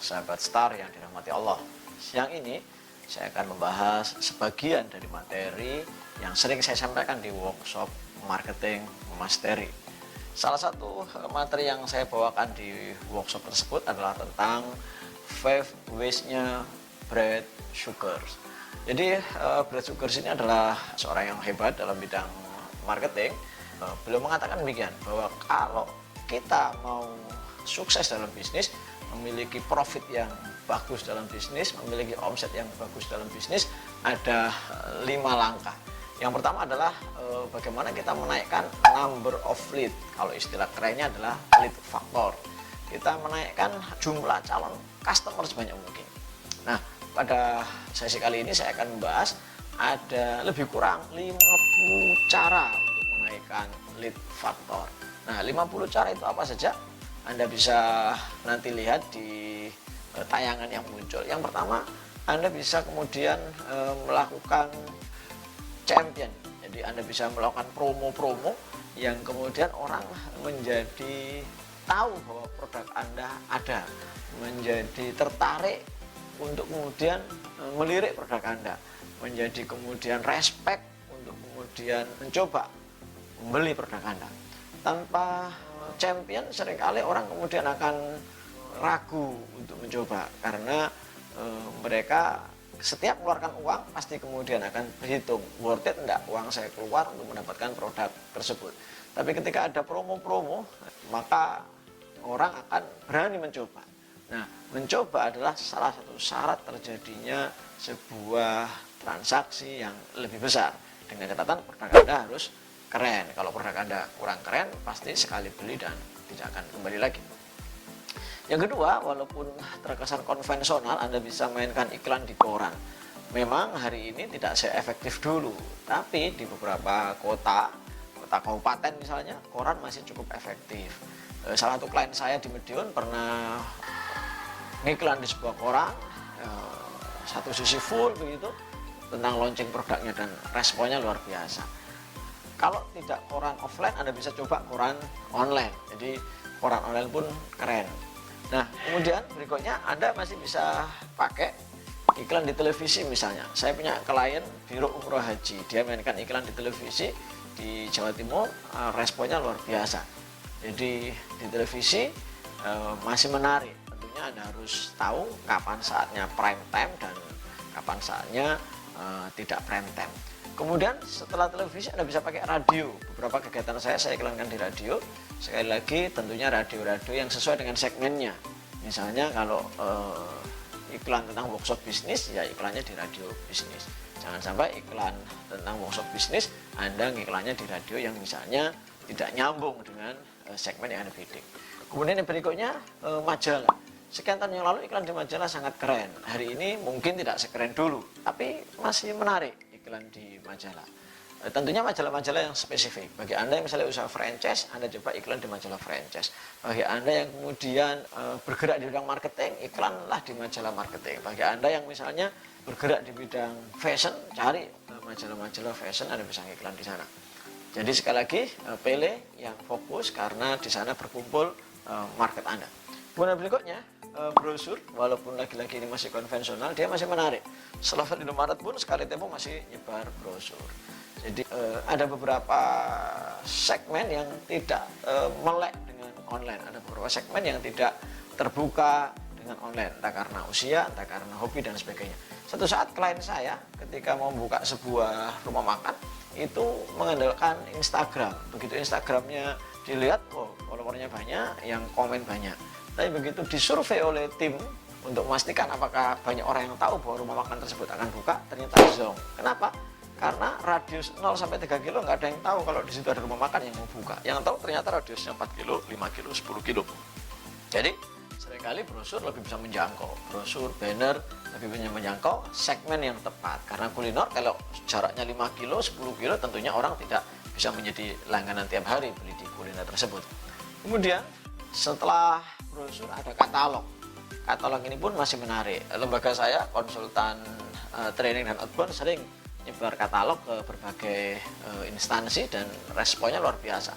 sahabat Star yang dirahmati Allah. Siang ini saya akan membahas sebagian dari materi yang sering saya sampaikan di workshop marketing mastery. Salah satu materi yang saya bawakan di workshop tersebut adalah tentang 5 ways-nya Brad Sugars. Jadi Brad Sugars ini adalah seorang yang hebat dalam bidang marketing. Beliau mengatakan demikian, bahwa kalau kita mau sukses dalam bisnis, memiliki profit yang bagus dalam bisnis, memiliki omset yang bagus dalam bisnis, ada 5 langkah. Yang pertama adalah bagaimana kita menaikkan number of lead. Kalau istilah kerennya adalah lead factor. Kita menaikkan jumlah calon customer sebanyak mungkin. Nah, pada sesi kali ini saya akan membahas ada lebih kurang 50 cara untuk menaikkan lead factor. Nah, 50 cara itu apa saja? Anda bisa nanti lihat di tayangan yang muncul. Yang pertama, Anda bisa kemudian melakukan champion. Jadi Anda bisa melakukan promo-promo yang kemudian orang menjadi tahu bahwa produk Anda ada, menjadi tertarik untuk kemudian melirik produk Anda, menjadi kemudian respect untuk kemudian mencoba membeli produk Anda. Tanpa champion seringkali orang kemudian akan ragu untuk mencoba, karena mereka setiap mengeluarkan uang pasti kemudian akan berhitung worth it enggak uang saya keluar untuk mendapatkan produk tersebut. Tapi ketika ada promo-promo, maka orang akan berani mencoba. Nah, mencoba adalah salah satu syarat terjadinya sebuah transaksi yang lebih besar, dengan catatan produk Anda harus keren. Kalau produk Anda kurang keren, pasti sekali beli dan tidak akan kembali lagi. Yang kedua, walaupun terkesan konvensional, Anda bisa mainkan iklan di koran. Memang hari ini tidak seefektif dulu, tapi di beberapa kota kabupaten misalnya, koran masih cukup efektif. Salah satu klien saya di Medion pernah ngiklan di sebuah koran, satu sisi full begitu, tentang launching produknya, dan responnya luar biasa. Kalau tidak koran offline, Anda bisa coba koran online. Jadi koran online pun keren. Nah, kemudian berikutnya Anda masih bisa pakai iklan di televisi misalnya. Saya punya klien Biro Umroh Haji, dia mainkan iklan di televisi di Jawa Timur, responnya luar biasa. Jadi di televisi masih menarik. Tentunya Anda harus tahu kapan saatnya prime time dan kapan saatnya tidak prime time. Kemudian setelah televisi Anda bisa pakai radio. Beberapa kegiatan saya iklankan di radio. Sekali lagi tentunya radio-radio yang sesuai dengan segmennya. Misalnya kalau iklan tentang workshop bisnis, ya iklannya di radio bisnis. Jangan sampai iklan tentang workshop bisnis Anda ngiklannya di radio yang misalnya tidak nyambung dengan segmen yang Anda bidik. Kemudian yang berikutnya majalah. Sekian tahun yang lalu iklan di majalah sangat keren. Hari ini mungkin tidak sekeren dulu, tapi masih menarik iklan di majalah. Tentunya majalah-majalah yang spesifik. Bagi Anda yang misalnya usaha franchise, Anda coba iklan di majalah franchise. Bagi Anda yang kemudian bergerak di bidang marketing, iklanlah di majalah marketing. Bagi Anda yang misalnya bergerak di bidang fashion, cari majalah-majalah fashion, Anda bisa iklan di sana. Jadi sekali lagi, pilih yang fokus karena di sana berkumpul market Anda. Kemudian berikutnya, brosur, walaupun lagi-lagi ini masih konvensional, dia masih menarik. Selevel Indomaret pun sekali tempo masih nyebar brosur. Jadi ada beberapa segmen yang tidak melek dengan online, ada beberapa segmen yang tidak terbuka dengan online, entah karena usia, entah karena hobi dan sebagainya. Satu saat klien saya ketika mau buka sebuah rumah makan itu mengandalkan Instagram. Begitu Instagramnya dilihat, oh followernya banyak, yang komen banyak. Tapi begitu disurvei oleh tim untuk memastikan apakah banyak orang yang tahu bahwa rumah makan tersebut akan buka, ternyata zonk. Kenapa? Karena radius 0 sampai 3 kilo nggak ada yang tahu kalau di situ ada rumah makan yang mau buka. Yang tahu ternyata radiusnya 4 kilo, 5 kilo, 10 kilo. Jadi seringkali brosur lebih bisa menjangkau, brosur, banner lebih bisa menjangkau segmen yang tepat. Karena kuliner kalau jaraknya 5 kilo, 10 kilo tentunya orang tidak bisa menjadi langganan tiap hari beli di kuliner tersebut. Kemudian setelah brosur ada katalog. Katalog ini pun masih menarik. Lembaga saya, konsultan training dan outbound, sering nyebar katalog ke berbagai instansi dan responnya luar biasa.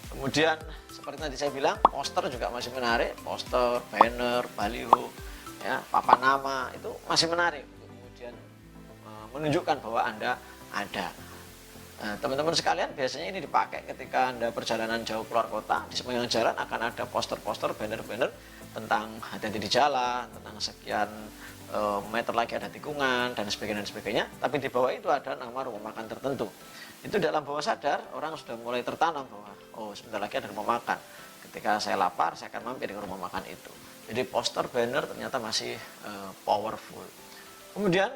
Kemudian seperti tadi saya bilang, poster juga masih menarik, poster, banner, baliho, ya, papan nama itu masih menarik untuk kemudian menunjukkan bahwa Anda ada. Nah, teman-teman sekalian, biasanya ini dipakai ketika Anda perjalanan jauh keluar kota. Di sepanjang jalan akan ada poster-poster, banner-banner tentang hati-hati di jalan, tentang sekian meter lagi ada tikungan dan sebagainya. Tapi di bawah itu ada nama rumah makan tertentu. Itu dalam bawah sadar orang sudah mulai tertanam bahwa oh, sebentar lagi ada rumah makan. Ketika saya lapar, saya akan mampir ke rumah makan itu. Jadi poster, banner ternyata masih powerful. Kemudian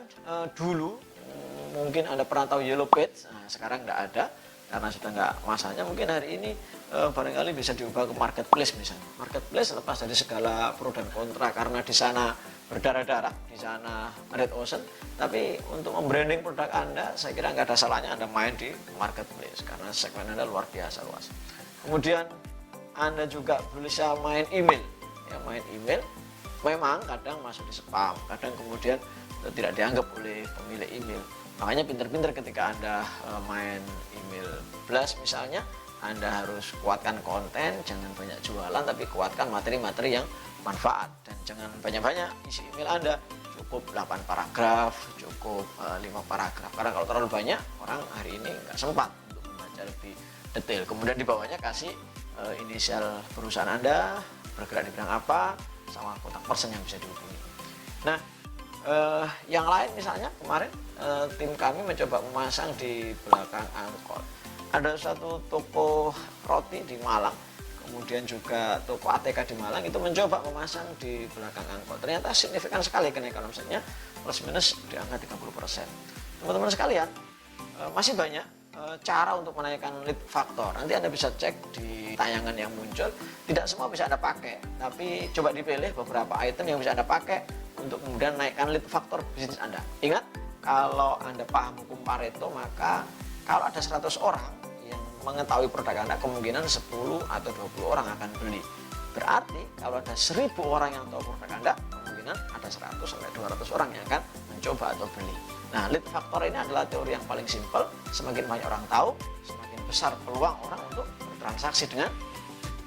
dulu mungkin Anda pernah tahu Yellow Page, nah, sekarang nggak ada karena sudah nggak masanya. Mungkin hari ini barangkali bisa diubah ke marketplace misalnya. Marketplace lepas dari segala pro dan kontra karena di sana berdarah-darah, di sana red ocean. Tapi untuk membranding produk Anda, saya kira nggak ada salahnya Anda main di marketplace karena segmen Anda luar biasa luas. Kemudian Anda juga bisa main email, ya, main email. Memang kadang masuk di spam, kadang kemudian tidak dianggap oleh pemilik email. Makanya pinter-pinter ketika Anda main email blast misalnya, Anda harus kuatkan konten, jangan banyak jualan, tapi kuatkan materi-materi yang manfaat. Dan jangan banyak-banyak isi email Anda, cukup 8 paragraf, cukup 5 paragraf. Karena kalau terlalu banyak, orang hari ini nggak sempat untuk membaca lebih detail. Kemudian di bawahnya kasih inisial perusahaan Anda, bergerak di bidang apa, sama kontak person yang bisa dihubungi. Nah, yang lain misalnya kemarin tim kami mencoba memasang di belakang angkot. Ada satu toko roti di Malang, kemudian juga toko ATK di Malang itu mencoba memasang di belakang angkot. Ternyata signifikan sekali kenaikan omsetnya, plus minus di angka 30%. Teman-teman sekalian, masih banyak cara untuk menaikkan lead factor. Nanti Anda bisa cek di tayangan yang muncul. Tidak semua bisa Anda pakai, tapi coba dipilih beberapa item yang bisa Anda pakai untuk kemudian naikkan lead factor bisnis Anda. Ingat, kalau Anda paham hukum Pareto, maka kalau ada 100 orang yang mengetahui produk Anda, kemungkinan 10 atau 20 orang akan beli. Berarti kalau ada 1000 orang yang tahu produk Anda, kemungkinan ada 100 sampai 200 orang yang akan mencoba atau beli. Nah, lead factor ini adalah teori yang paling simpel. Semakin banyak orang tahu, semakin besar peluang orang untuk bertransaksi dengan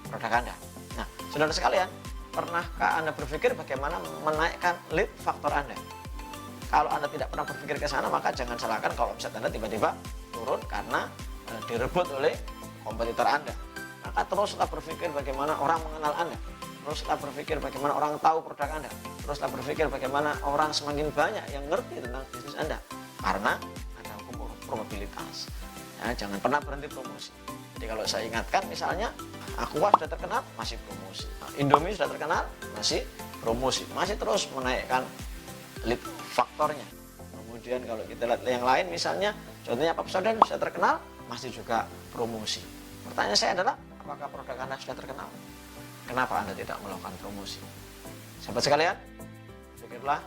produk Anda. Nah, saudara sekalian, pernahkah Anda berpikir bagaimana menaikkan lead factor Anda? Kalau Anda tidak pernah berpikir ke sana, maka jangan salahkan kalau omset Anda tiba-tiba turun karena direbut oleh kompetitor Anda. Maka teruslah berpikir bagaimana orang mengenal Anda. Teruslah berpikir bagaimana orang tahu produk Anda. Teruslah berpikir bagaimana orang semakin banyak yang ngerti tentang bisnis Anda. Karena ada hukum probabilitas. Ya, jangan pernah berhenti promosi. Jadi kalau saya ingatkan misalnya, Aqua sudah terkenal, masih promosi. Indomie sudah terkenal, masih promosi. Masih terus menaikkan lead faktornya. Kemudian kalau kita lihat yang lain misalnya, contohnya Pepsodent sudah terkenal, masih juga promosi. Pertanyaan saya adalah, apakah produk Anda sudah terkenal? Kenapa Anda tidak melakukan promosi? Sahabat sekalian, pikirlah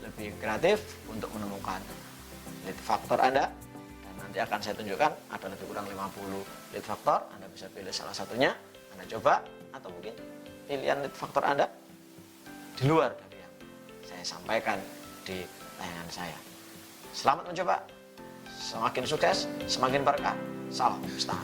lebih kreatif untuk menemukan lead faktor Anda. Dan nanti akan saya tunjukkan ada lebih kurang 50 lead faktor. Anda bisa pilih salah satunya, Anda coba, atau mungkin pilihan lead faktor Anda di luar dari yang saya sampaikan di tayangan saya. Selamat mencoba, semakin sukses, semakin berkah. Salam Star.